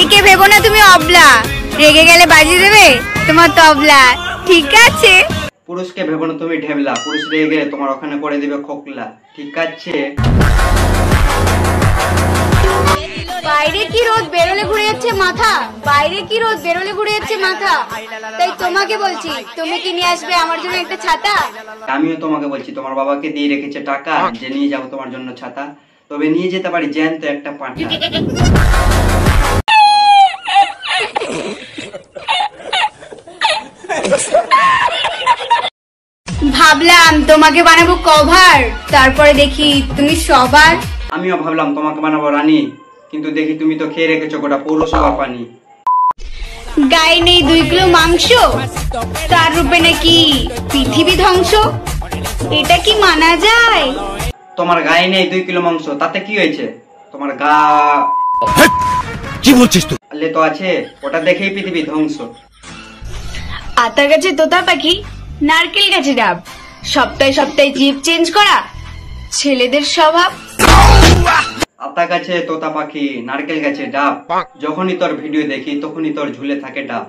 নারীকে ভেবো না তুমি অবলা, রেগে গেলে বাজিয়ে দেবে তোমার তবলা, ঠিক আছে? পুরুষকে ভেবো না তুমি ঢেবলা, পুরুষ রেগে গেলে তোমার ওখানে করে দিবে খোকলা, ঠিক আছে? বাইরে কি রোদ বেরোলে ঘুরে যাচ্ছে মাথা, বাইরে কি রোদ বেরোলে ঘুরে যাচ্ছে মাথা, তাই তোমাকে বলছি তুমি কি নিয়ে আসবে আমার জন্য একটা ছাতা? আমিও তোমাকে বলছি তোমার বাবাকে দিয়ে রেখেছে টাকা যে নিয়ে যাবো তোমার জন্য ছাতা, তবে নিয়ে যেতে পারি জ্যান্ত একটা পাঁঠা। ভাবলাম তোমাকে বানাবো কভার, তারপরে দেখি তুমি সবার। আমিও ভাবলাম তোমাকে বানাবো রানী, কিন্তু দেখি তুমি তো খেয়ে রেখেছো গোটা পৌরসভা পানি। গায়ে নেই 2 কিলো মাংস, তার রূপে নাকি পৃথিবী ধ্বংস, এটা কি মানা যায়? তোমার গায়ে নেই 2 কিলো মাংস, তাতে কি হয়েছে? তোমার গা কি বলছিস তুই? আলে তো আছে, ওটা দেখেই পৃথিবী ধ্বংস। আতা গাছে তোতা পাখি, নারকেল গাছে ডাব, সপ্তাহে সপ্তাহে জিপ চেঞ্জ করা ছেলেদের স্বভাব। আতা গাছে তোতা পাখি, নারকেল গাছে ডাব, যখনই তোর ভিডিও দেখি তখনই তোর ঝুলে থাকে ডাব।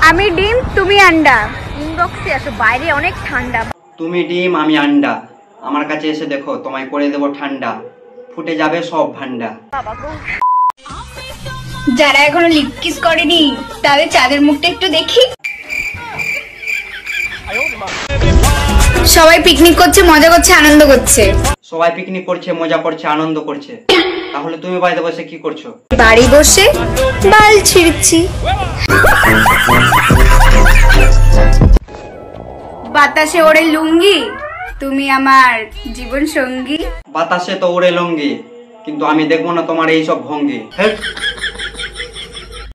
আমি ডিম তুমি আন্ডা, ইনবক্সে আসো বাইরে অনেক ঠান্ডা। তুমি ডিম আমি আন্ডা, আমার কাছে এসে দেখো তোমায় করে দেবো ঠান্ডা, ফুটে যাবে সব ভান্ডা। যারা এখনো লিপ কিস করেনি তাদের চাঁদের মুখটা একটু দেখি। সবাই পিকনিক করছে, মজা করছে, আনন্দ করছে। সবাই পিকনিক করছে, মজা করছে, আনন্দ করছে, তাহলে তুমি বাড়িতে বসে কি করছো? বাড়ি বসে বাল ছিঁড়ছি। বাতাসে ওড়ে লুঙ্গি, তুমি আমার জীবন সঙ্গী। বাতাসে তো ওড়ে লঙ্গি, কিন্তু আমি দেখবো না তোমার এইসব ভঙ্গি।